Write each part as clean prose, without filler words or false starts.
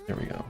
There we go.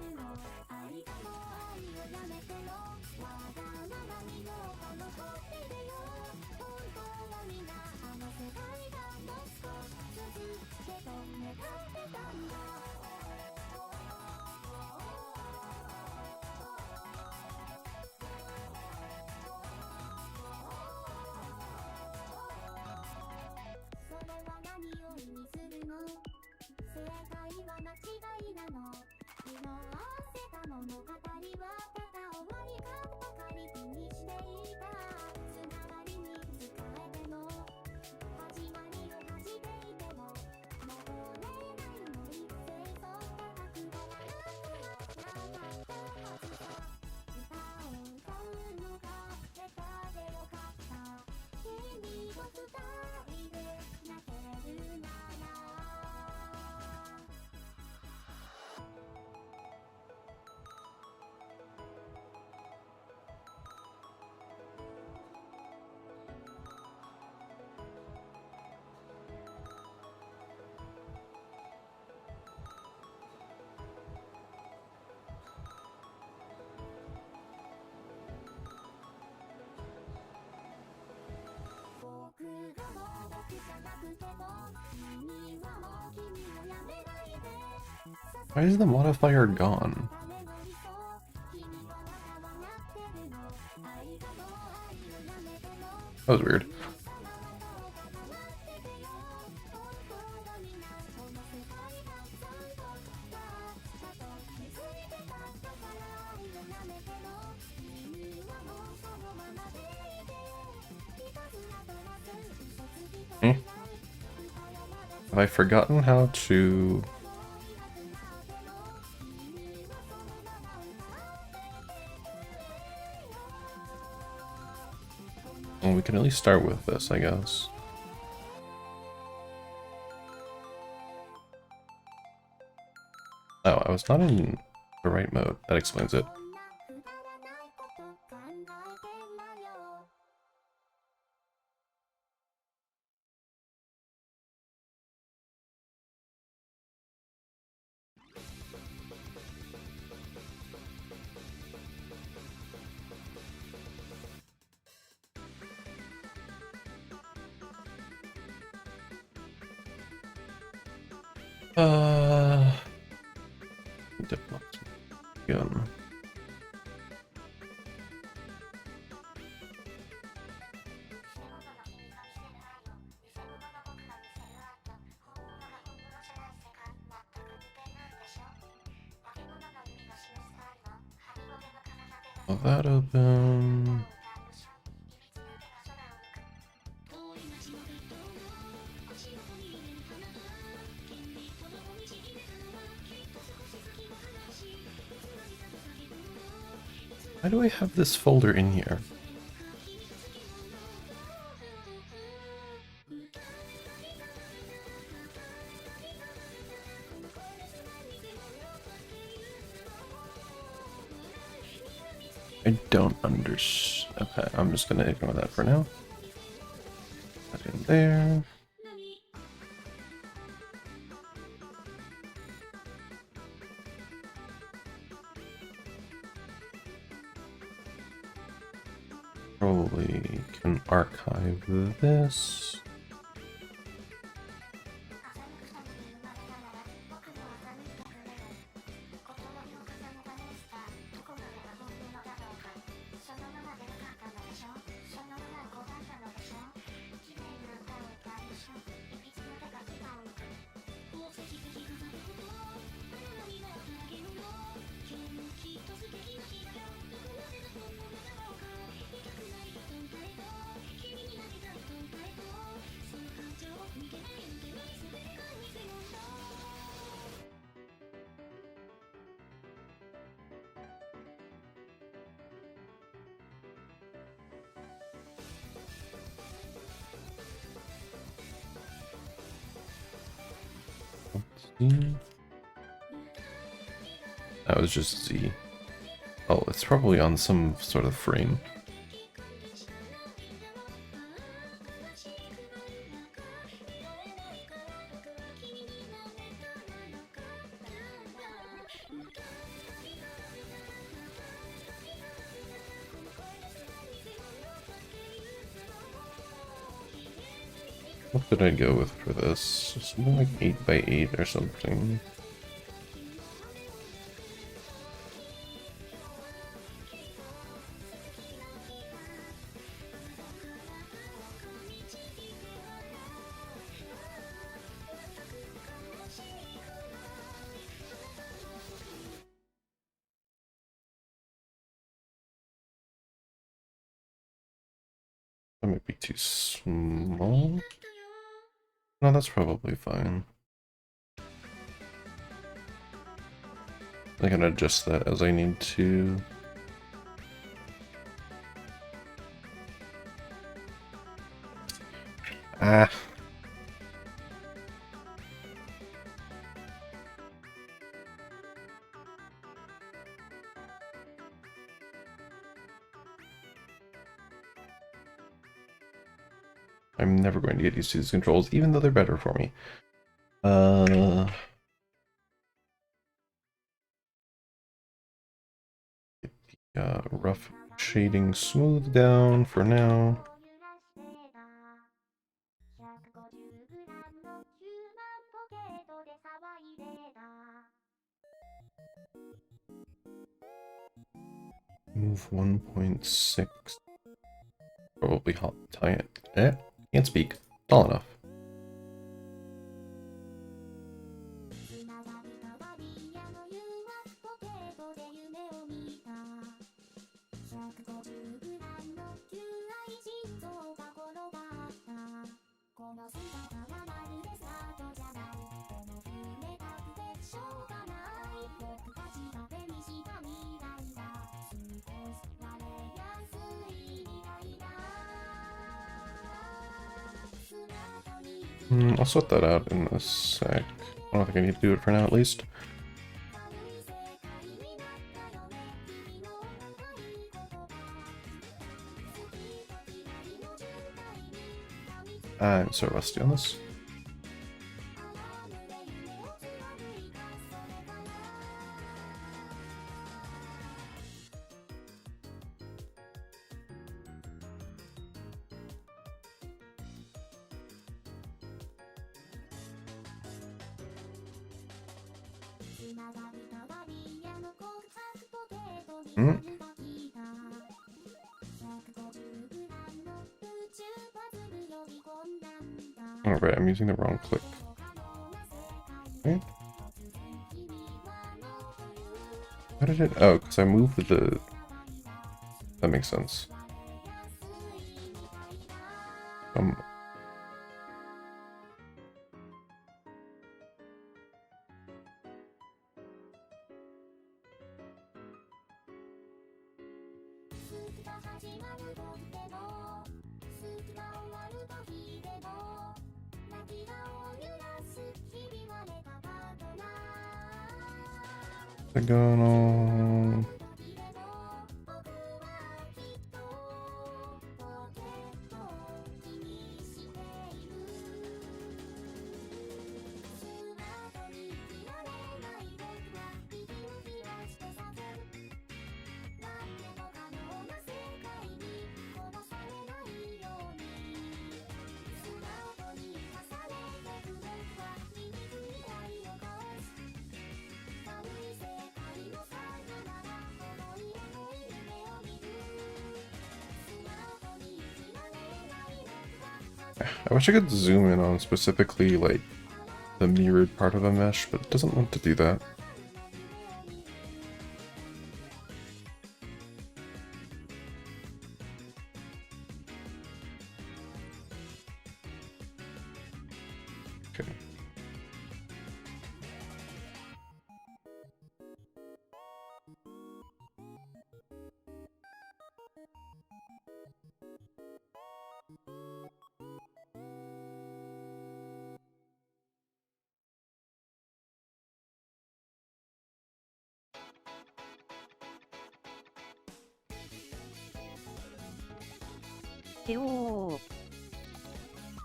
Why is the modifier gone? That was weird. Have I forgotten how to... Well, we can at least start with this, I guess. Oh, I was not in the right mode. That explains it. Gun. That open. Why do I have this folder in here? I don't understand. Okay, I'm just gonna ignore that for now. Put it in there. Probably can archive this. That was just Z. Oh, it's probably on some sort of frame. What did I go with for this? Something like 8 by 8 or something. That might be too small. No, that's probably fine. I can adjust that as I need to. Ah. I'm never going to get used to these controls, even though they're better for me. Get the rough shading smoothed down for now. Move 1.6. Probably tie it. Can't speak. Tall enough. I'll sort that out in a sec. I don't think I need to do it for now, at least. I'm so rusty on this. Alright, I'm using the wrong click. Okay. How did it? Oh, because I moved the... That makes sense. Hexagonal. I wish I could zoom in on specifically, like, the mirrored part of a mesh, but it doesn't want to do that. Okay.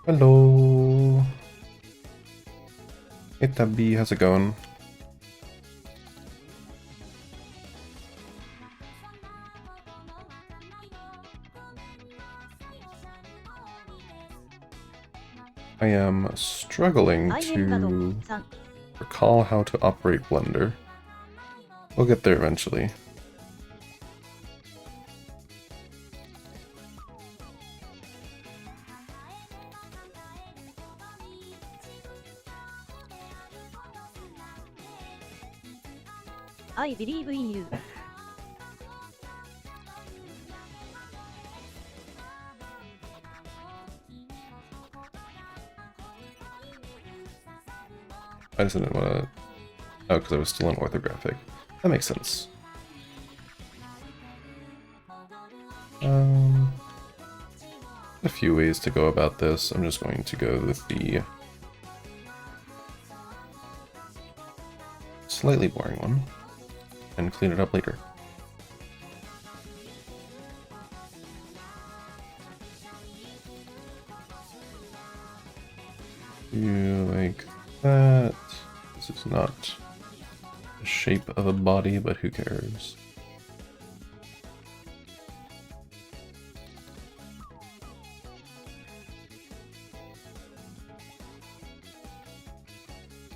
Hello. Hey Tabby, how's it going? I am struggling to recall how to operate Blender. We'll get there eventually. I believe in you. I just didn't want to... Oh, because I was still on orthographic. That makes sense. A few ways to go about this. I'm just going to go with the slightly boring one and clean it up later. You like that. This is not the shape of a body, but who cares?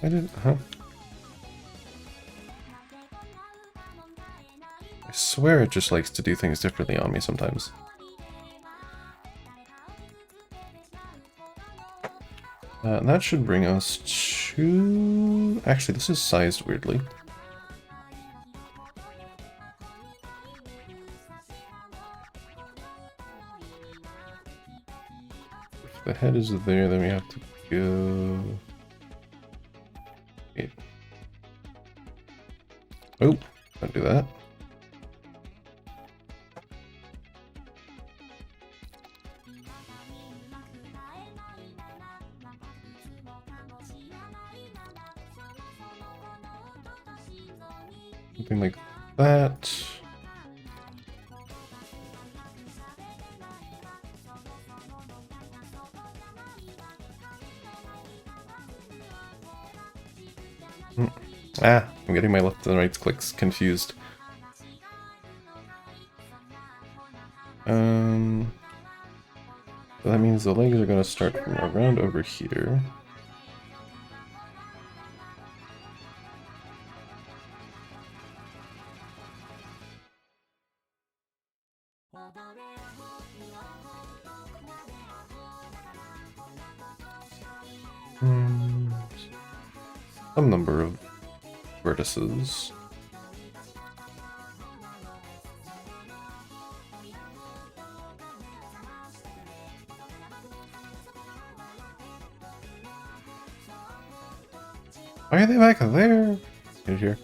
I didn't, huh? I swear it just likes to do things differently on me sometimes. And that should bring us to... Actually, this is sized weirdly. If the head is there, then we have to go... Wait. Oh, don't do that. Something like that. Ah, I'm getting my left and right clicks confused. So that means the legs are going to start from around over here. Some number of vertices. Why are they back there? Right here.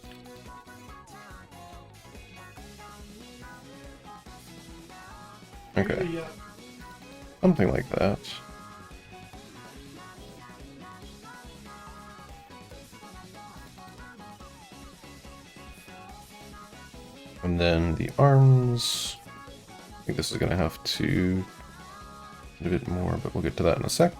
Okay. Something like that. And then the arms. I think this is going to have to do a bit more, but we'll get to that in a sec.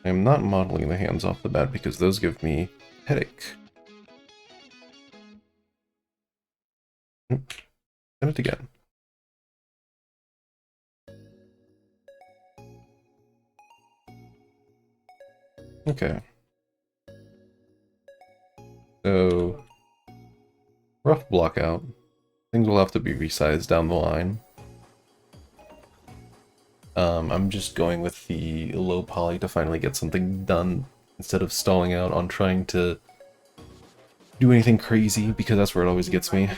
I'm not modeling the hands off the bat because those give me headache. Done it again. Okay. So, rough block out. Things will have to be resized down the line. I'm just going with the low poly to finally get something done instead of stalling out on trying to do anything crazy, because that's where it always gets me.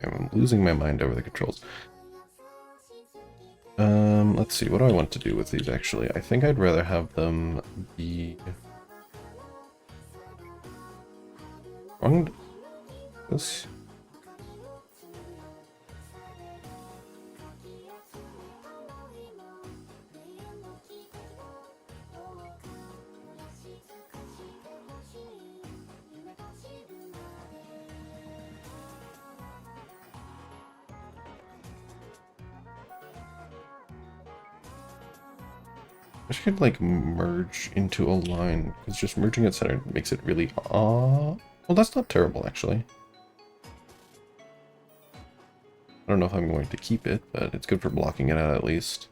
I'm losing my mind over the controls. let's see, what do I want to do with these actually? I think I'd rather have them be... This? I should like merge into a line, because just merging it center makes it really well, that's not terrible actually. I don't know if I'm going to keep it, but it's good for blocking it out at least.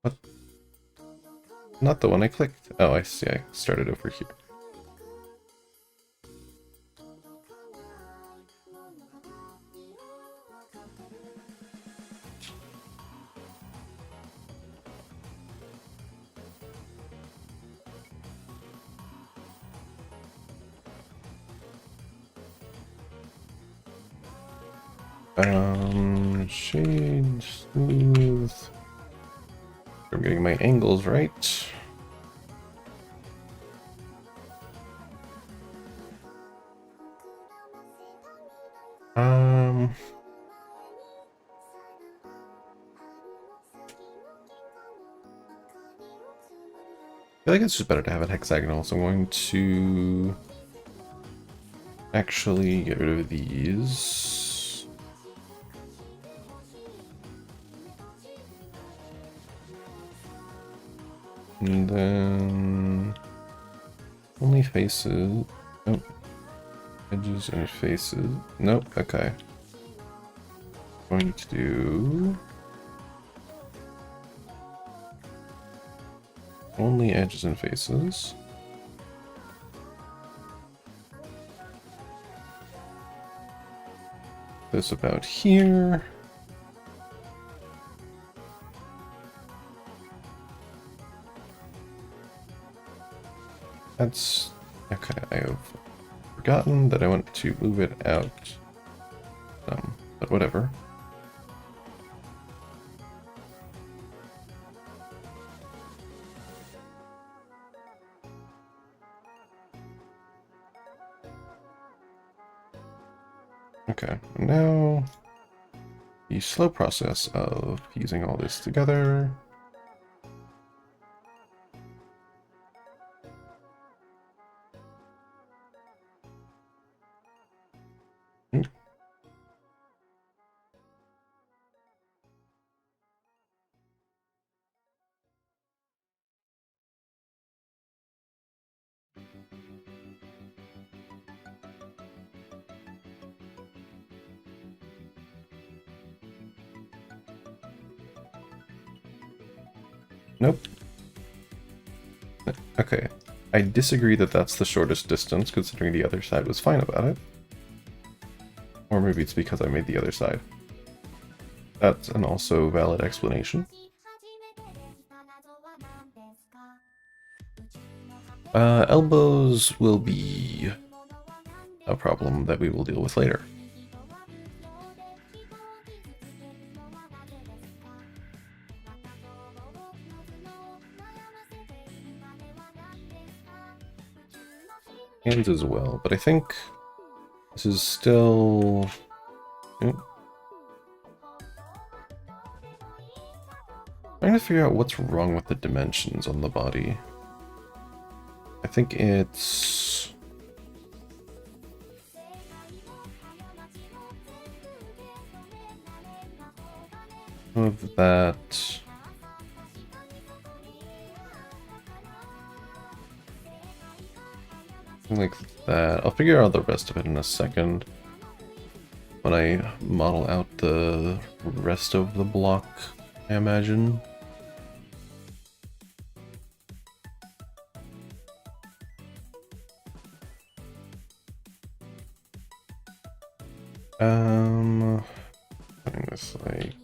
What? Not the one I clicked. Oh, I see, I started over here. Shade, smooth. I'm getting my angles right. I feel like it's just better to have it hexagonal, so I'm going to actually get rid of these. And then only faces. Nope. Edges and faces. Nope. Okay. Going to do only edges and faces. This about here. That's okay. I have forgotten that I want to move it out. But whatever. Okay, now the slow process of fusing all this together. Nope. Okay. I disagree that that's the shortest distance, considering the other side was fine about it. Or maybe it's because I made the other side. That's an also valid explanation. Elbows will be a problem that we will deal with later. Hands as well, but I think this is still... Trying to figure out what's wrong with the dimensions on the body. I think it's... of that... like that. I'll figure out the rest of it in a second when I model out the rest of the block, I imagine. Putting this like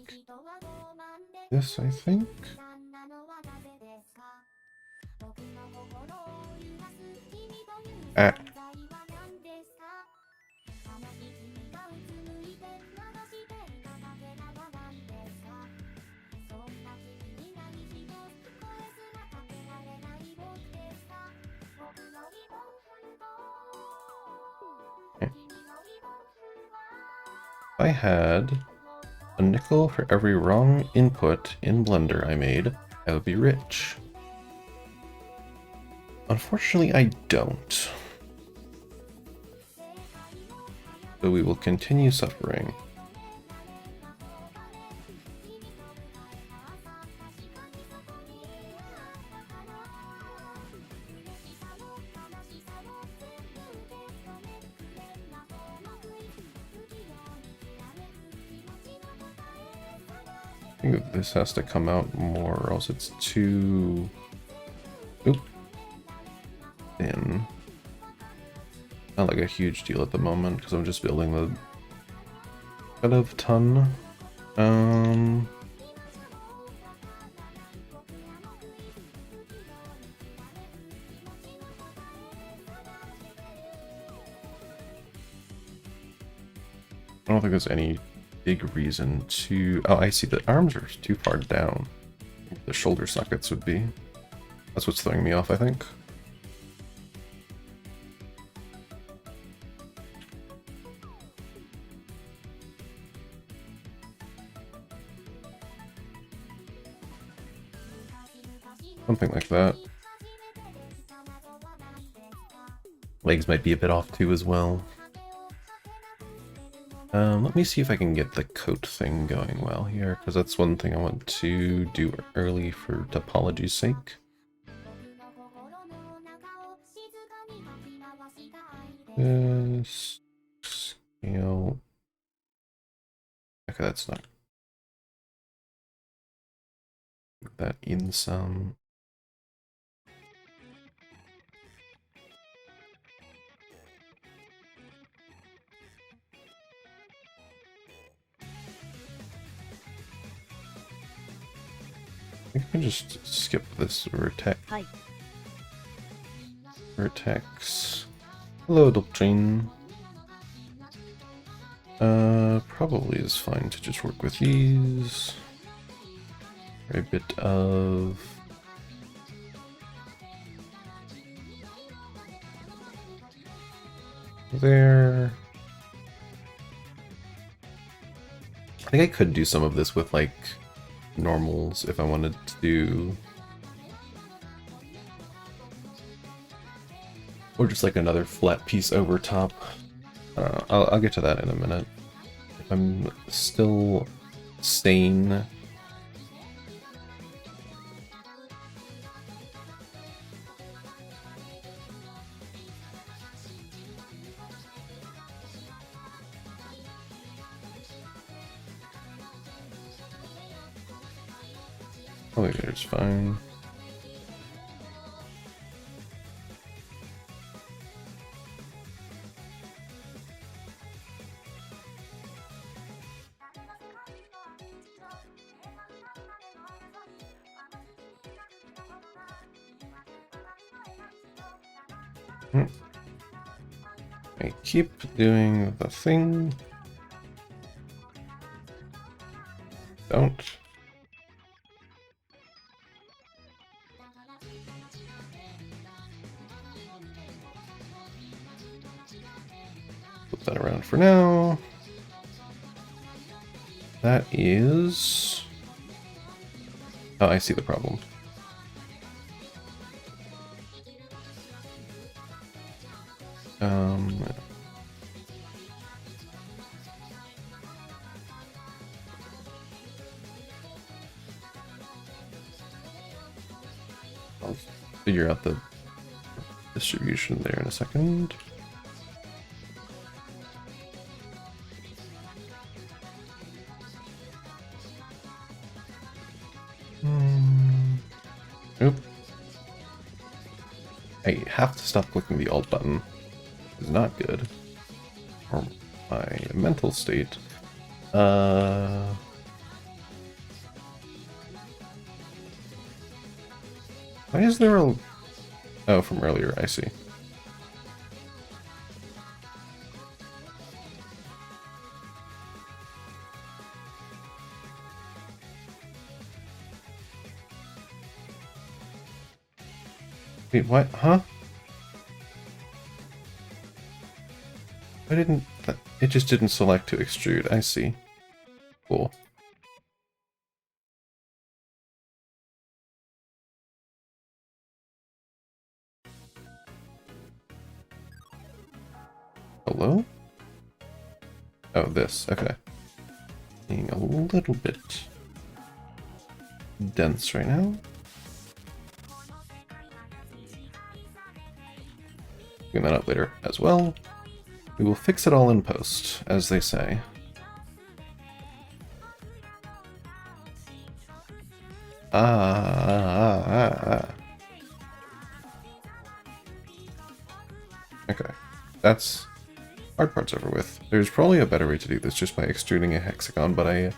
this, I think. Ah. I had a nickel for every wrong input in Blender I made, I would be rich. Unfortunately, I don't. So we will continue suffering. I think this has to come out more, or else it's too thin. Not like a huge deal at the moment because I'm just building the kind of ton. I don't think there's any big reason to... Oh, I see the arms are too far down. The shoulder sockets would be. That's what's throwing me off, I think. Something like that. Legs might be a bit off too as well. Let me see if I can get the coat thing going well here, because that's one thing I want to do early for topology's sake. Scale. Okay, that's not. Put that in some. I think I can just skip this vertex. Hi. Vertex. Hello, Doctrine. Probably is fine to just work with these. A bit of... there. I think I could do some of this with, like, normals if I wanted to. Or just like another flat piece over top. I'll get to that in a minute. If I'm still sane. Oh, there's fine. I keep doing the thing. Don't. Flip that around for now. That is... oh, I see the problem. I'll figure out the distribution there in a second. Oop. I have to stop clicking the Alt button. It's not good. Or my mental state. Why is there a... oh, from earlier, I see. Wait, what? Huh? Why didn't that... It just didn't select to extrude. I see. Cool. Hello? Oh, this. Okay. Being a little bit dense right now. Clean that up later as well. We will fix it all in post, as they say. Okay. That's hard part's over with. There's probably a better way to do this just by extruding a hexagon, but I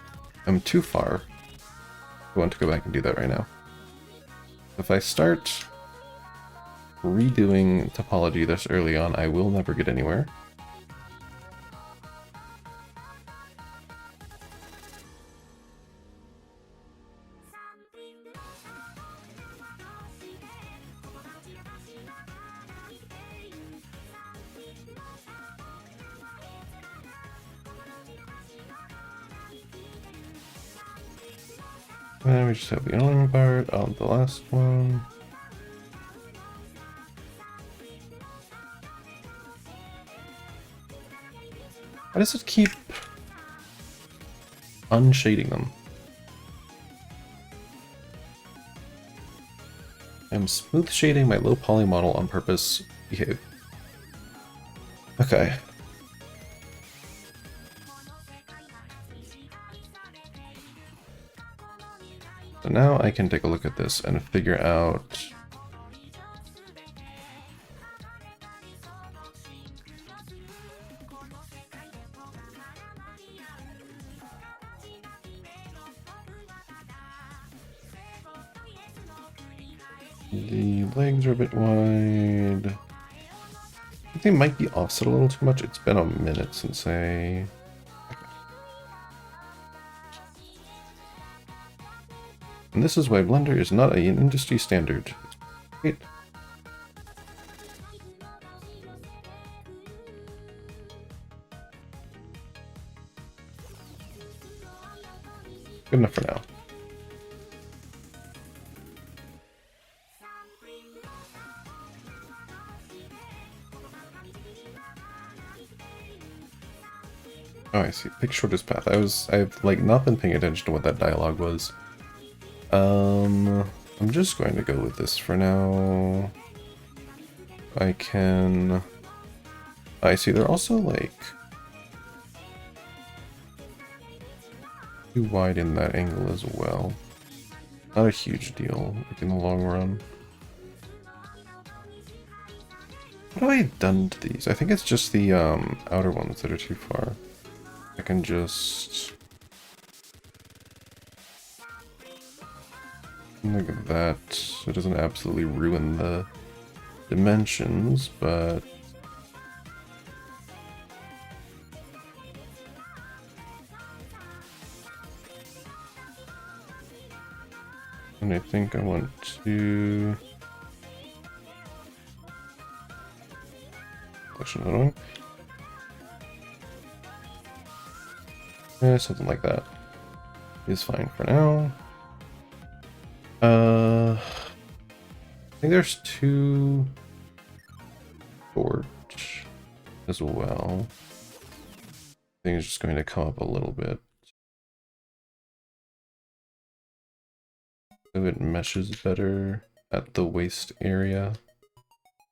am too far. I want to go back and do that right now. If I start redoing topology this early on, I will never get anywhere. And we just have the alarm part on the last one. Why does it keep unshading them? I'm smooth shading my low poly model on purpose. Behave. Okay. So now I can take a look at this and figure out the legs are a bit wide. I think they might be offset a little too much. It's been a minute since I... And this is why Blender is not an industry standard. Great. Good enough for now. Oh, I see. Pick shortest path. I've like not been paying attention to what that dialogue was. I'm just going to go with this for now. I can... I see, they're also like too wide in that angle as well. Not a huge deal, like in the long run. What have I done to these? I think it's just the outer ones that are too far. I can just... Look at that. It doesn't absolutely ruin the dimensions, but... And I think I want to... Push another one. Something like that is fine for now. I think there's two torch as well. I think it's just going to come up a little bit. So it meshes better at the waist area.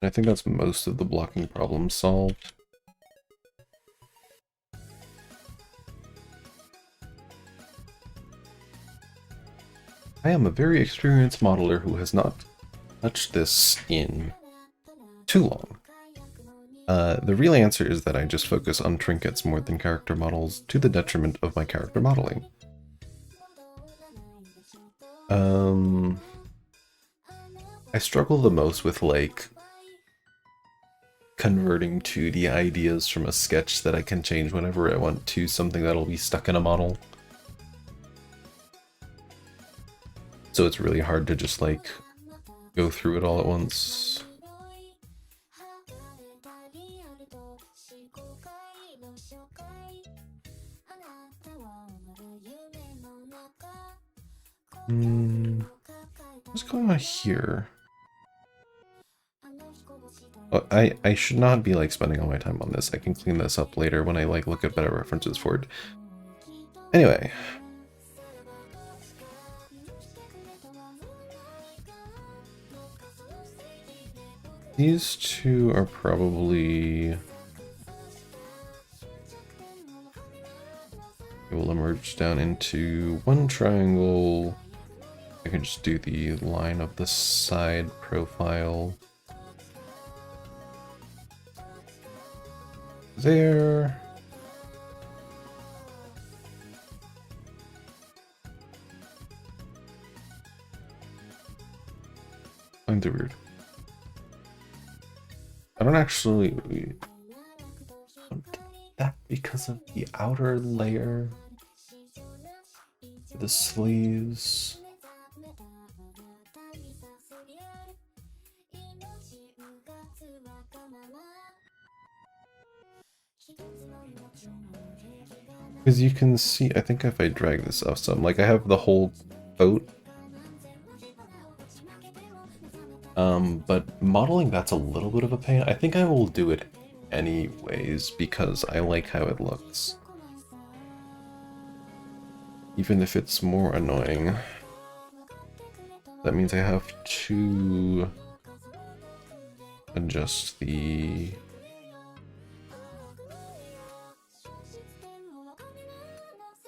And I think that's most of the blocking problem solved. I am a very experienced modeler who has not touched this in too long. The real answer is that I just focus on trinkets more than character models, to the detriment of my character modeling. I struggle the most with, like, converting 2D ideas from a sketch that I can change whenever I want to something that'll be stuck in a model. So it's really hard to just, like, go through it all at once. What's going on here? Oh, I should not be like spending all my time on this. I can clean this up later when I like look at better references for it. Anyway. These two are probably... It will emerge down into one triangle. I can just do the line of the side profile. There. Lines are weird. I don't actually... That because of the outer layer, the sleeves. Because you can see, I think if I drag this up some, like I have the whole coat. But modeling that's a little bit of a pain. I think I will do it anyways because I like how it looks. Even if it's more annoying. That means I have to adjust the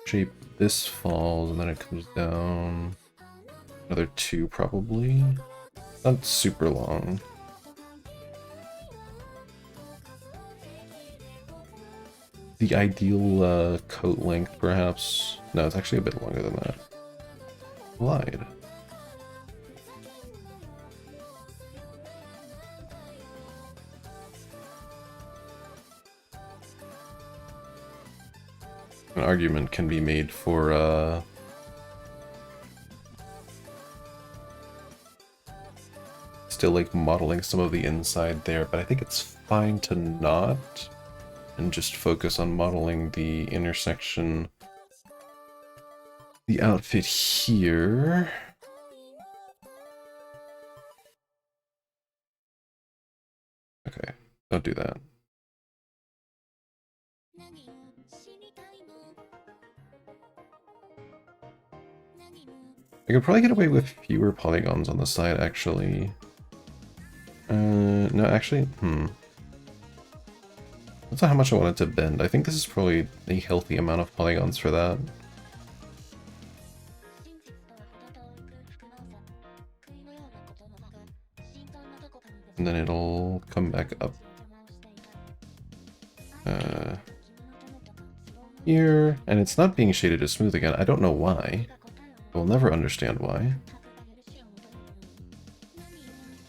shape. This falls and then it comes down. Another 2 probably. Not super long. The ideal coat length, perhaps. No, it's actually a bit longer than that. Lied. An argument can be made for still like modeling some of the inside there, but I think it's fine to not and just focus on modeling the intersection, the outfit here. Okay, don't do that. I could probably get away with fewer polygons on the side, actually. No, actually, That's not how much I want it to bend. I think this is probably a healthy amount of polygons for that. And then it'll come back up. Here, and it's not being shaded as smooth again. I don't know why. I will never understand why.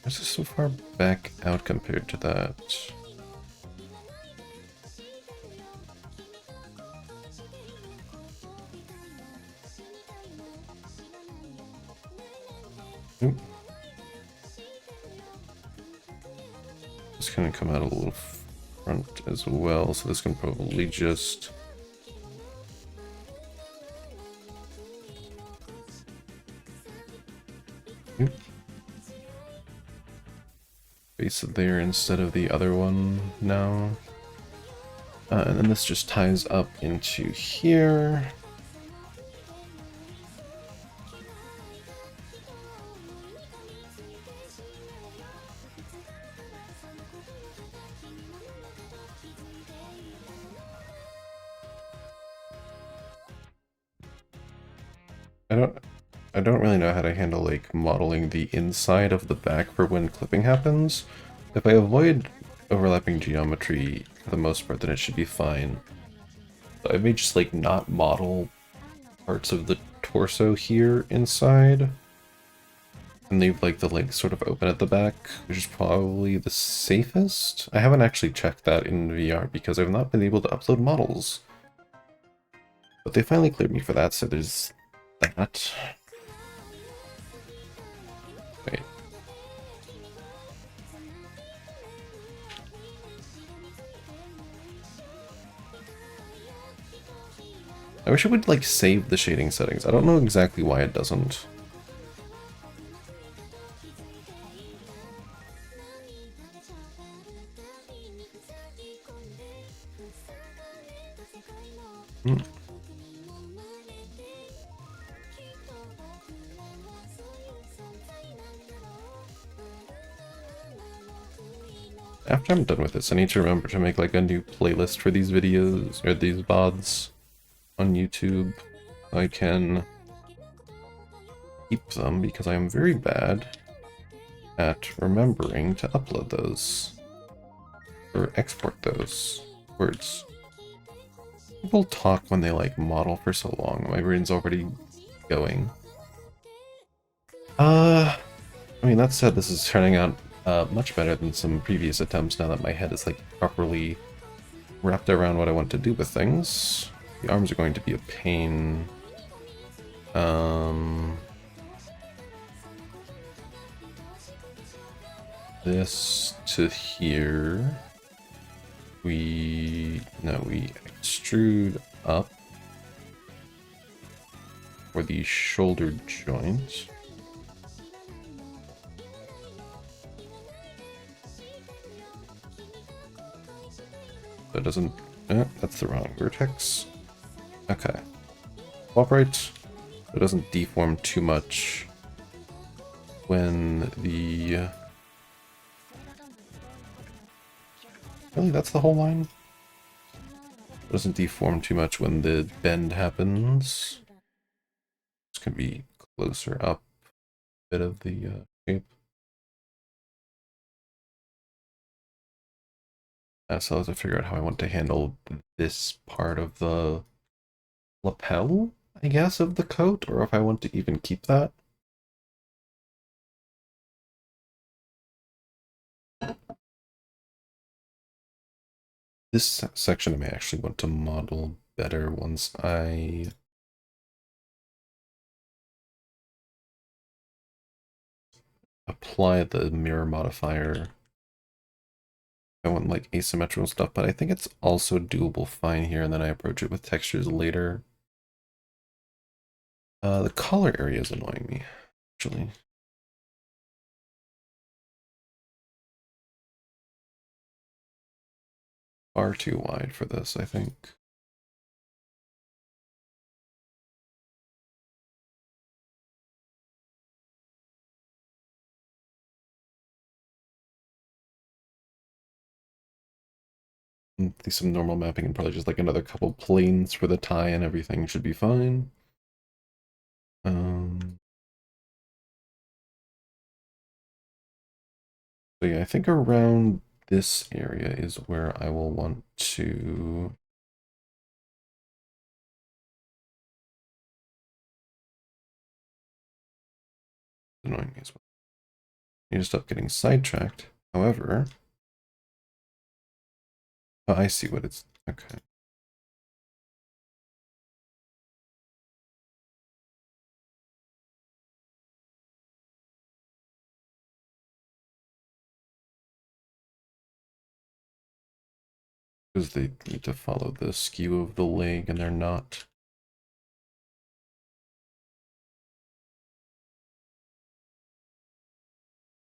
This is so far back out compared to that. Oop. This can come out a little front as well, so this can probably just... Oop. Face it there instead of the other one now. And then this just ties up into here. I don't really know how to handle like modeling the inside of the back for when clipping happens. If I avoid overlapping geometry for the most part, then it should be fine. So I may just like not model parts of the torso here inside and leave like the legs sort of open at the back, which is probably the safest. I haven't actually checked that in VR because I've not been able to upload models. But they finally cleared me for that, so there's that. Wait. I wish it would like save the shading settings. I don't know exactly why it doesn't. Hmm. After I'm done with this, I need to remember to make like a new playlist for these videos, or these VODs on YouTube. I can keep them because I am very bad at remembering to upload those or export those words. People talk when they like model for so long. My brain's already going. I mean, that said, this is turning out much better than some previous attempts now that my head is like properly wrapped around what I want to do with things. The arms are going to be a pain. This to here. We extrude up for the shoulder joint. That doesn't, that's the wrong vertex. Okay. Upright. It doesn't deform too much when the... Really, that's the whole line? It doesn't deform too much when the bend happens. It's gonna be closer up a bit of the shape. So I have to figure out how I want to handle this part of the lapel, I guess, of the coat, or if I want to even keep that. This section I may actually want to model better once I apply the mirror modifier. I want like asymmetrical stuff, but I think it's also doable fine here, and then I approach it with textures later. The color area is annoying me, actually. Far too wide for this, I think. Some normal mapping and probably just like another couple planes for the tie and everything should be fine. So yeah, I think around this area is where I will want to annoying me as well. Need to stop getting sidetracked. However, oh, I see what it's okay. Because they need to follow the skew of the leg and they're not.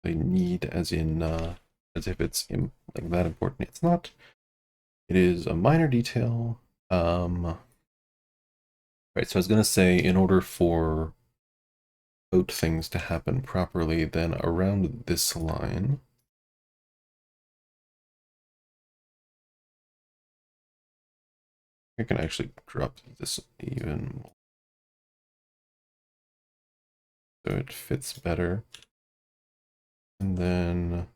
They need as in as if it's like that important. It's not. It is a minor detail. Right, so I was gonna say in order for both things to happen properly, then around this line. I can actually drop this even more so it fits better. And then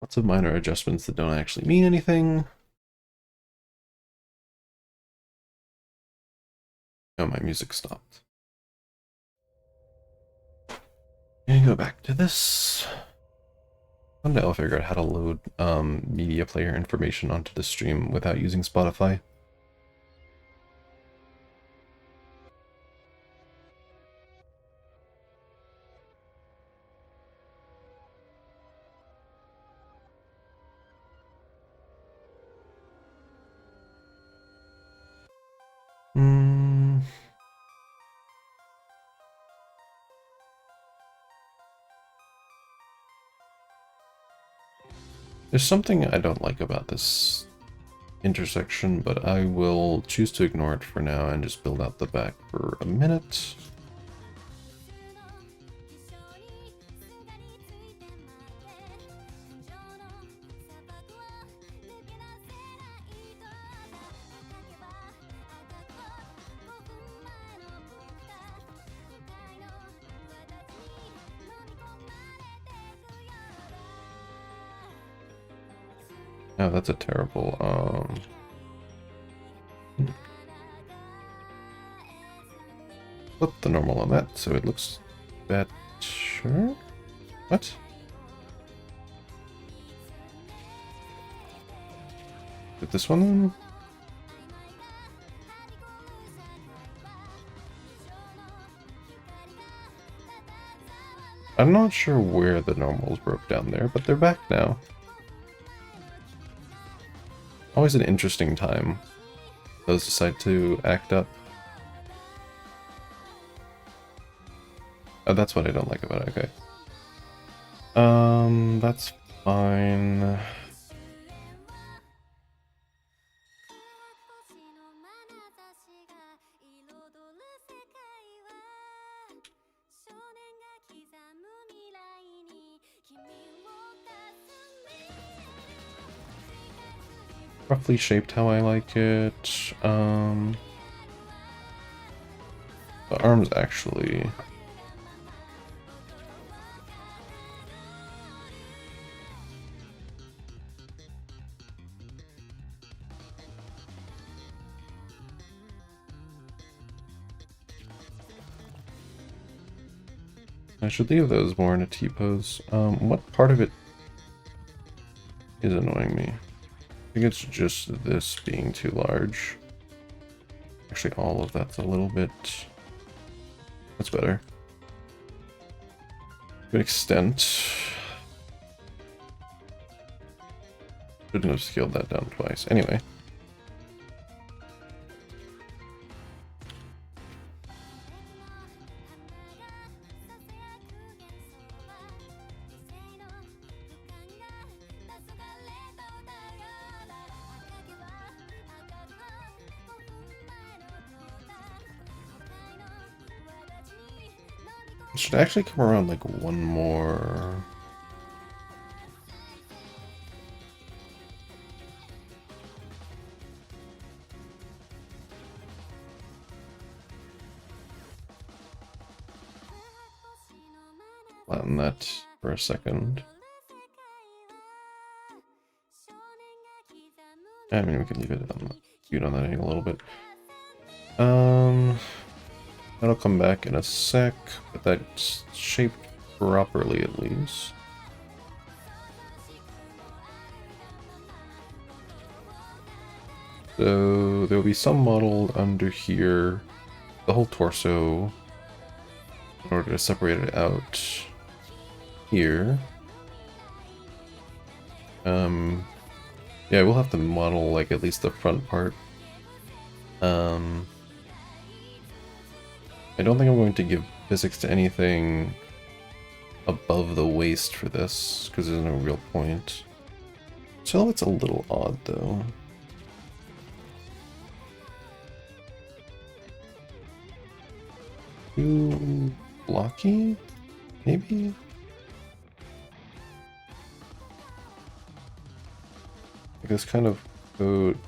lots of minor adjustments that don't actually mean anything. Oh, my music stopped. And go back to this. One day I'll figure out how to load media player information onto the stream without using Spotify. There's something I don't like about this intersection, but I will choose to ignore it for now and just build out the back for a minute. Oh, that's a terrible, flip the normal on that so it looks better. What? Did this one? I'm not sure where the normals broke down there, but they're back now. Always an interesting time. Those decide to act up. Oh, that's what I don't like about it, okay. That's fine. Roughly shaped how I like it. The arms actually... I should leave those more in a T-pose. What part of it is annoying me? I think it's just this being too large. Actually, all of that's a little bit... That's better. To an extent. Shouldn't have scaled that down twice. Anyway. Should actually come around like one more. Flatten that for a second. I mean, we can leave it on that angle a little bit. That'll come back in a sec, but that's shaped properly at least. So there will be some modeled under here, the whole torso, in order to separate it out here. Yeah, we'll have to model like at least the front part. I don't think I'm going to give physics to anything above the waist for this, because there's no real point. Silhouette's a little odd, though. Too blocky? Maybe? This kind of code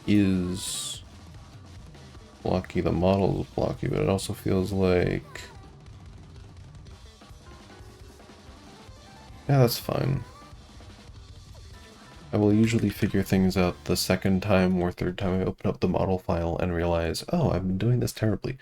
is blocky, the model is blocky, but it also feels like... Yeah, that's fine. I will usually figure things out the second time or third time I open up the model file and realize, oh, I've been doing this terribly.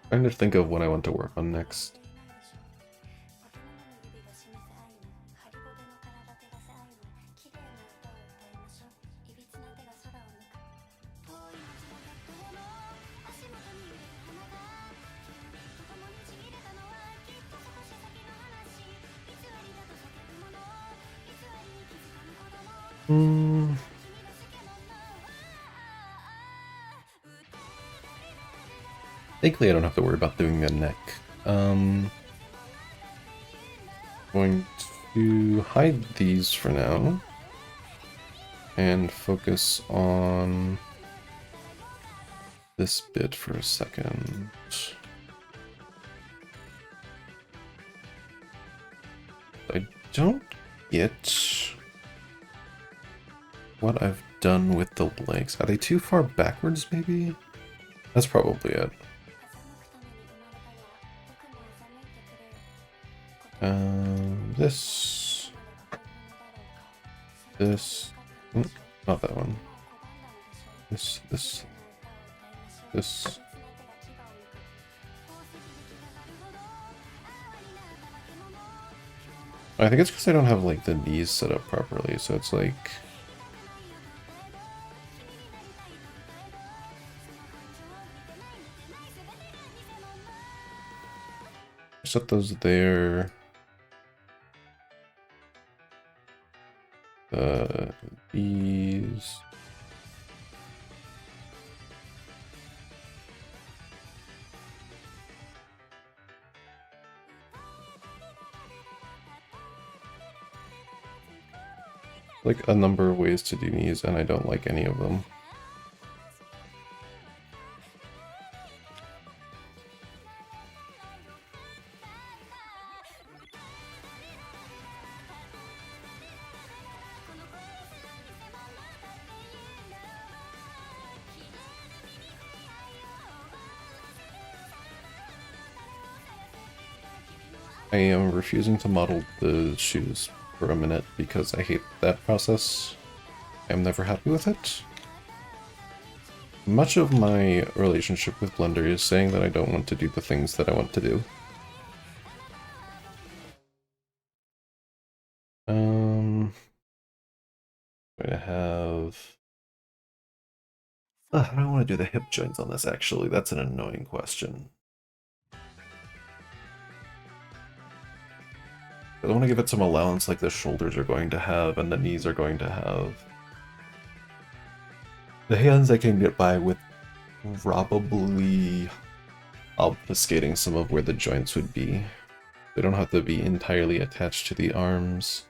Trying to think of what I want to work on next. Hmm. Thankfully, I don't have to worry about doing the neck. Going to hide these for now and focus on this bit for a second. I don't get what I've done with the legs. Are they too far backwards, maybe? That's probably it. This. This. Not that one. This. I think it's because I don't have, like, the knees set up properly, so it's like... Set those there. These. Like a number of ways to do knees, and I don't like any of them. I am refusing to model the shoes for a minute because I hate that process. I'm never happy with it. Much of my relationship with Blender is saying that I don't want to do the things that I want to do. I'm going to have... I don't want to do the hip joints on this, actually. That's an annoying question. I want to give it some allowance like the shoulders are going to have and the knees are going to have. The hands I can get by with probably obfuscating some of where the joints would be. They don't have to be entirely attached to the arms.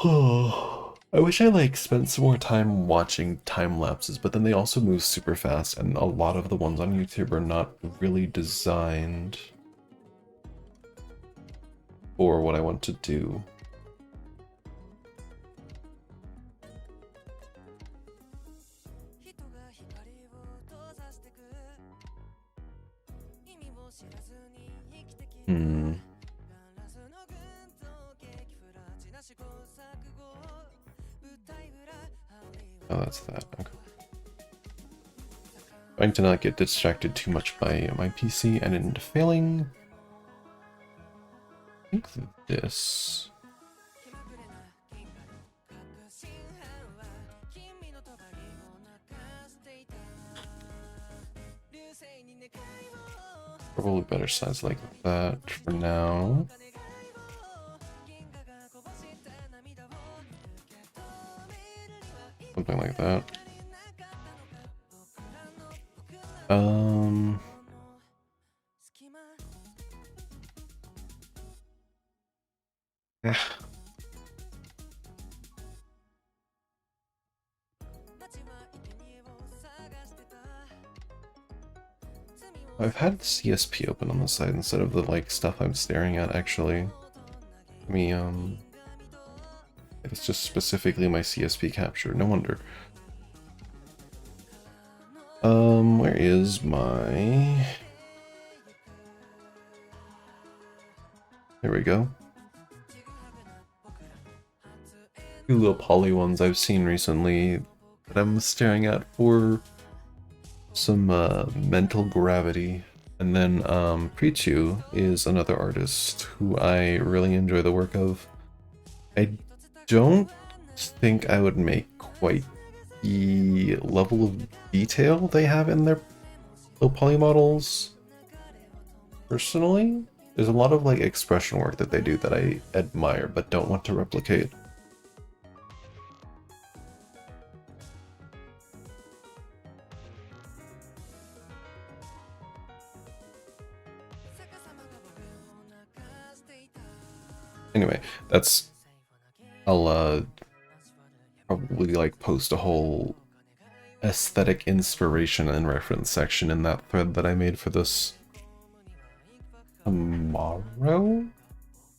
Oh, I wish I like spent some more time watching time lapses, but then they also move super fast, and a lot of the ones on YouTube are not really designed for what I want to do. Oh, that's that. Okay. Trying to not get distracted too much by my PC and into failing. I think this. Probably better size like that for now. Something like that. Yeah. I've had CSP open on the side instead of the like stuff I'm staring at actually. Let me it's just specifically my CSP capture, no wonder. Where is my... There we go. two little poly ones I've seen recently that I'm staring at for some mental gravity. And then Prechu is another artist who I really enjoy the work of. I don't think I would make quite the level of detail they have in their low poly models personally. There's a lot of like expression work that they do that I admire but don't want to replicate. Anyway, I'll probably like post a whole aesthetic inspiration and reference section in that thread that I made for this tomorrow,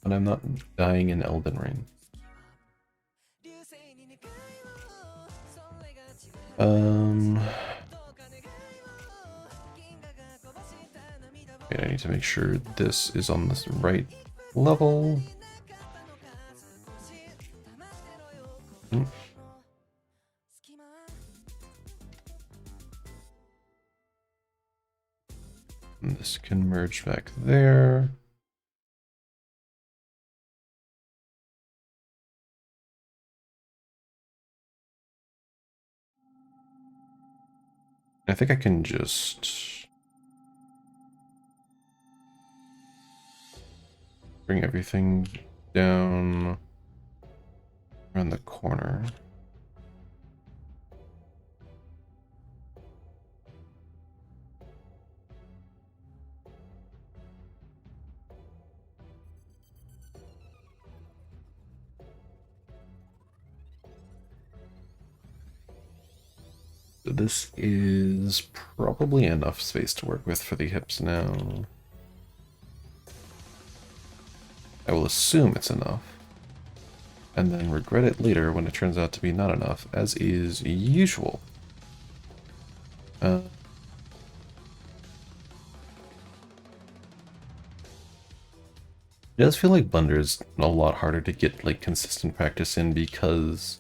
when I'm not dying in Elden Ring. Okay, I need to make sure this is on the right level. And this can merge back there. I think I can just bring everything down around the corner. This is probably enough space to work with for the hips now. I will assume it's enough, and then regret it later when it turns out to be not enough, as is usual. It does feel like Blender is a lot harder to get like consistent practice in because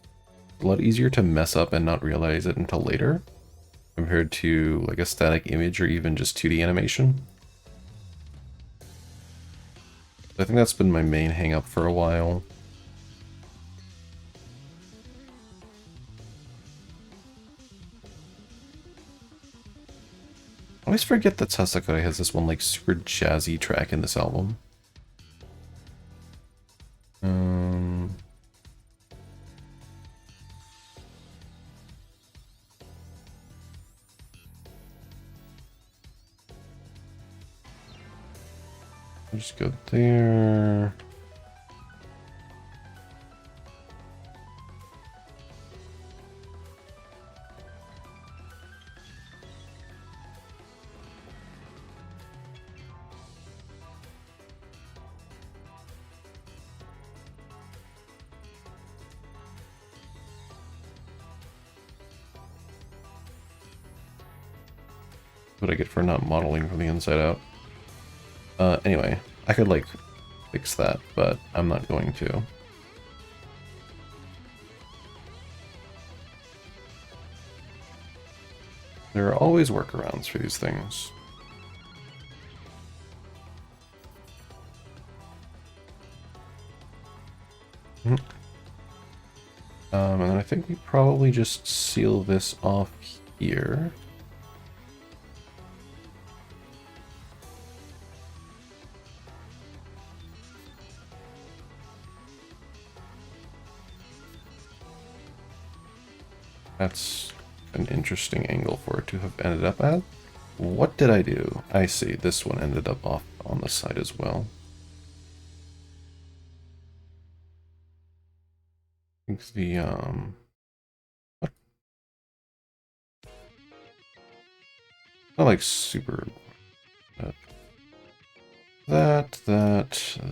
it's a lot easier to mess up and not realize it until later, compared to like a static image or even just 2D animation. I think that's been my main hang-up for a while. I always forget that Sasakurai has this one like super jazzy track in this album. Just go there. What I get for not modeling from the inside out. Anyway, I could like fix that, but I'm not going to. There are always workarounds for these things. And then I think we probably just seal this off here. That's an interesting angle for it to have ended up at. What did I do? I see, this one ended up off on the side as well. I think the, what? Not like super,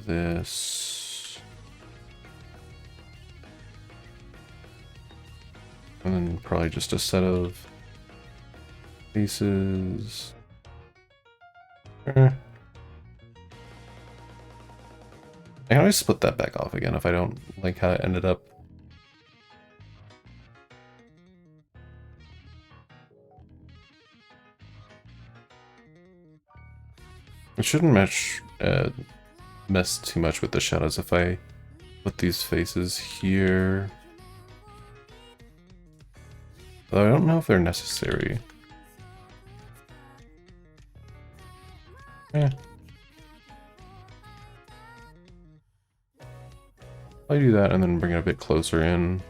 this. And then probably just a set of faces. I can always split that back off again if I don't like how it ended up. It shouldn't mess too much with the shadows if I put these faces here. Though I don't know if they're necessary. Eh. I do that and then bring it a bit closer in.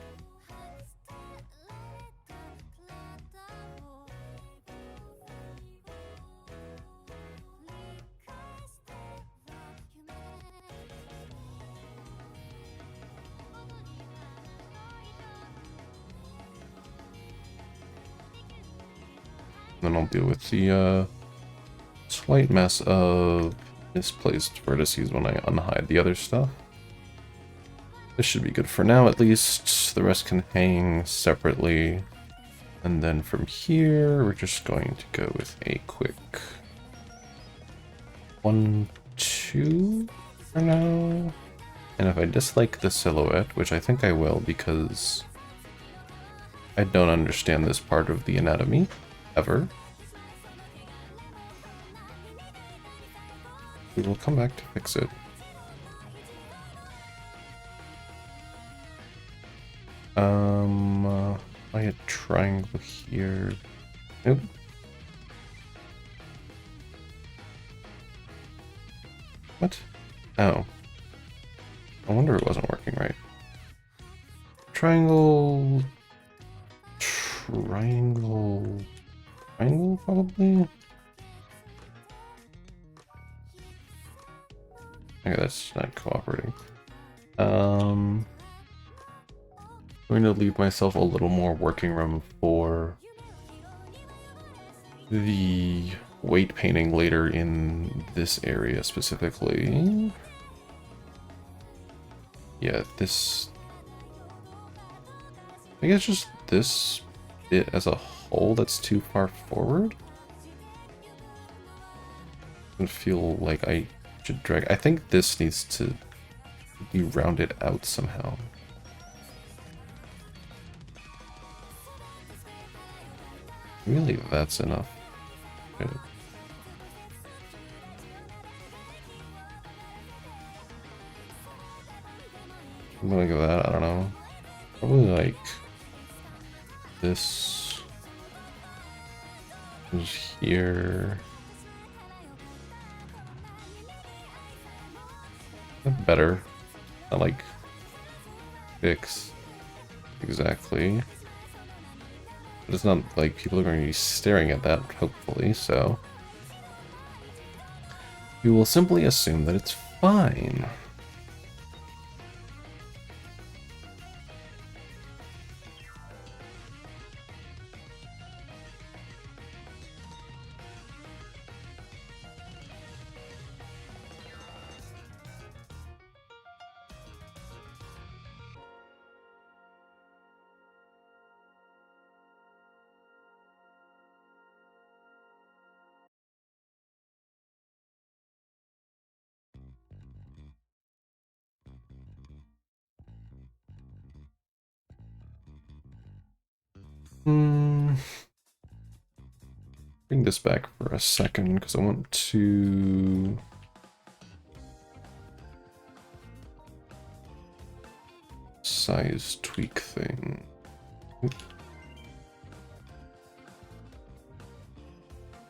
Then I'll deal with the slight mess of misplaced vertices when I unhide the other stuff. This should be good for now at least. The rest can hang separately. And then from here, we're just going to go with a quick 1, 2 for now. And if I dislike the silhouette, which I think I will because I don't understand this part of the anatomy ever, we will come back to fix it. I had triangle here. Nope. What? Oh. I wonder it wasn't working right. Triangle... Triangle... Triangle, probably? Okay, that's not cooperating. I'm going to leave myself a little more working room for the weight painting later in this area specifically. Yeah, this... I guess just this bit as a whole that's too far forward. I feel like I should drag... I think this needs to be rounded out somehow. Really, that's enough. Okay. I'm gonna go that, I don't know. Probably like this is here. Better. Not like fix exactly. But it's not like people are going to be staring at that, hopefully, so we will simply assume that it's fine. Bring this back for a second because I want to size tweak thing. Oop.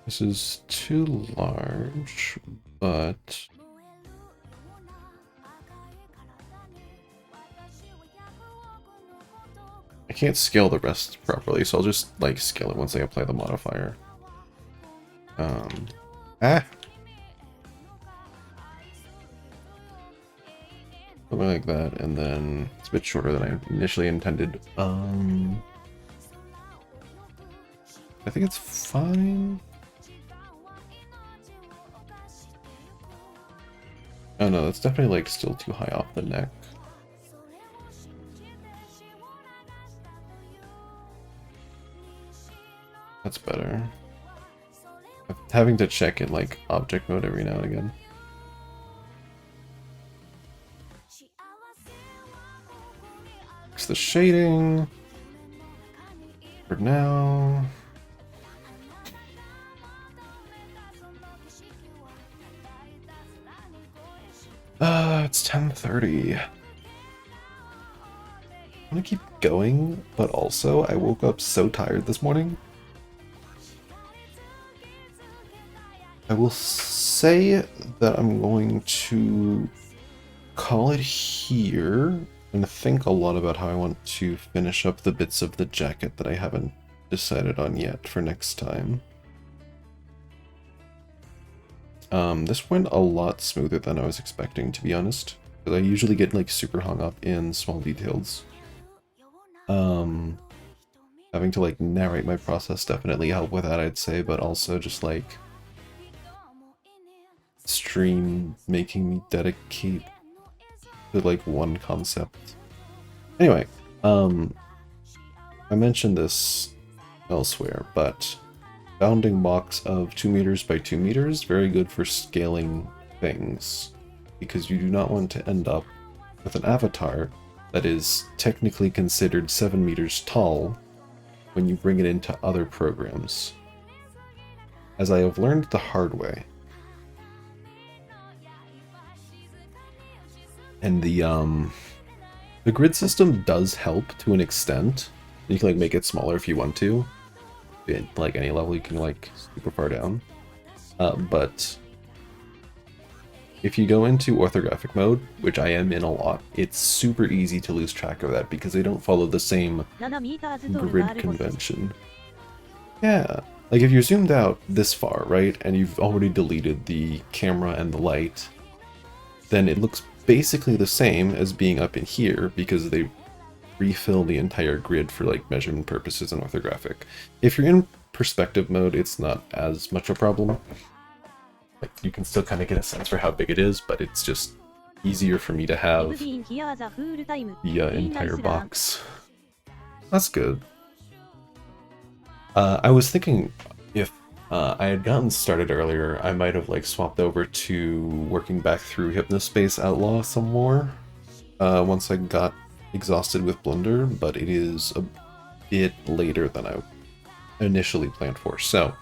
This is too large, but I can't scale the rest properly, so I'll just like scale it once I apply the modifier. Something like that, and then it's a bit shorter than I initially intended. I think it's fine. Oh no, that's definitely like still too high off the neck. That's better. I'm having to check in like object mode every now and again. Fix the shading for now. It's 10:30. I'm gonna keep going, but also I woke up so tired this morning. I will say that I'm going to call it here and think a lot about how I want to finish up the bits of the jacket that I haven't decided on yet for next time. This went a lot smoother than I was expecting, to be honest, because I usually get like super hung up in small details. Having to like narrate my process definitely helped with that, I'd say, but also just like stream making me dedicate to like one concept. Anyway, I mentioned this elsewhere, but bounding box of 2 meters by 2 meters, very good for scaling things, because you do not want to end up with an avatar that is technically considered 7 meters tall when you bring it into other programs. As I have learned the hard way. And the grid system does help to an extent. You can like make it smaller if you want to. At like any level you can like super far down. But if you go into orthographic mode, which I am in a lot, it's super easy to lose track of that because they don't follow the same grid convention. Yeah, like if you're zoomed out this far, right, and you've already deleted the camera and the light, then it looks basically the same as being up in here because they refill the entire grid for like measurement purposes and orthographic. If you're in perspective mode, it's not as much a problem. Like you can still kind of get a sense for how big it is, but it's just easier for me to have the entire box. That's good. I was thinking if I had gotten started earlier, I might have like swapped over to working back through Hypnospace Outlaw some more once I got exhausted with Blunder, but it is a bit later than I initially planned for. So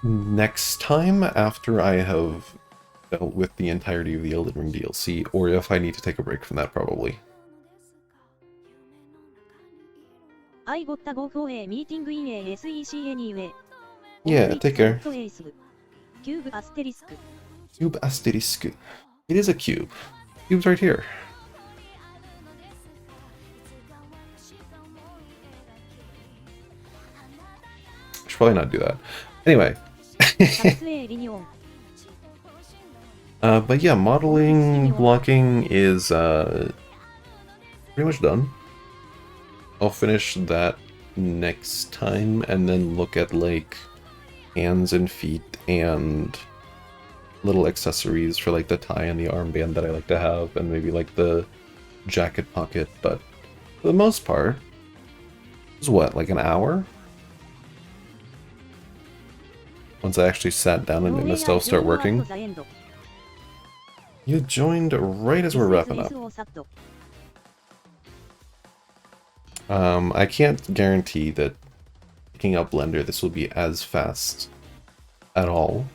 next time, after I have dealt with the entirety of the Elden Ring DLC, or if I need to take a break from that, probably. Yeah, take care. Cube asterisk. It is a cube. Cube's right here. I should probably not do that. Anyway. But yeah, modeling, blocking is pretty much done. I'll finish that next time and then look at like hands and feet and little accessories for like the tie and the armband that I like to have, and maybe like the jacket pocket, but for the most part, it was what, like an hour? Once I actually sat down and made myself start working. You joined right as we're wrapping up. I can't guarantee that picking up Blender this will be as fast at all.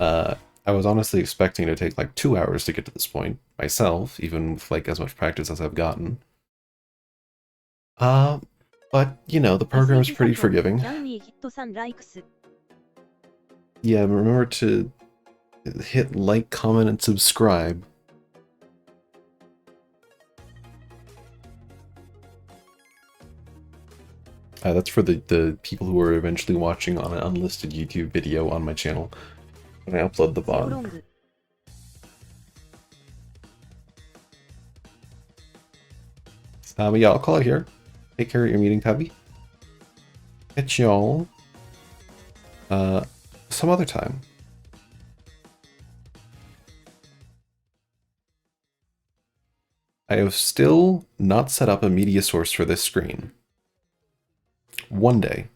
I was honestly expecting to take like 2 hours to get to this point myself, even with like as much practice as I've gotten. But you know, the program's pretty forgiving. Yeah, remember to hit like, comment, and subscribe. That's for the people who are eventually watching on an unlisted YouTube video on my channel when I upload the VOD. But yeah, I'll call it here. Take care at your meeting, Tabby. Catch y'all some other time. I have still not set up a media source for this screen. One day,